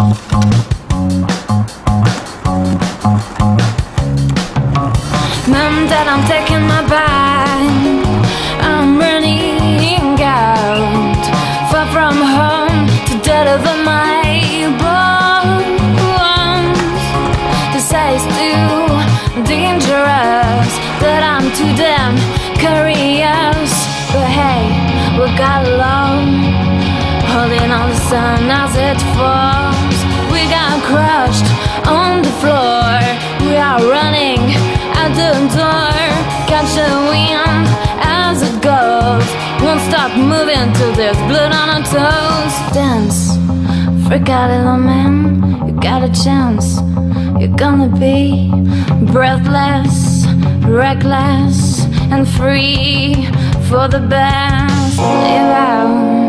Mom, Dad, I'm taking my bike. I'm running out, far from home, to deliver my bones. They say it's too dangerous, that I'm too damn curious. But hey, we got along, holding on the sun as it falls. We got crushed on the floor. We are running at the door, catch the wind as it goes. Won't stop moving till there's blood on our toes. Dance, forget it, little man, you got a chance. You're gonna be breathless, reckless, and free for the best. Live out.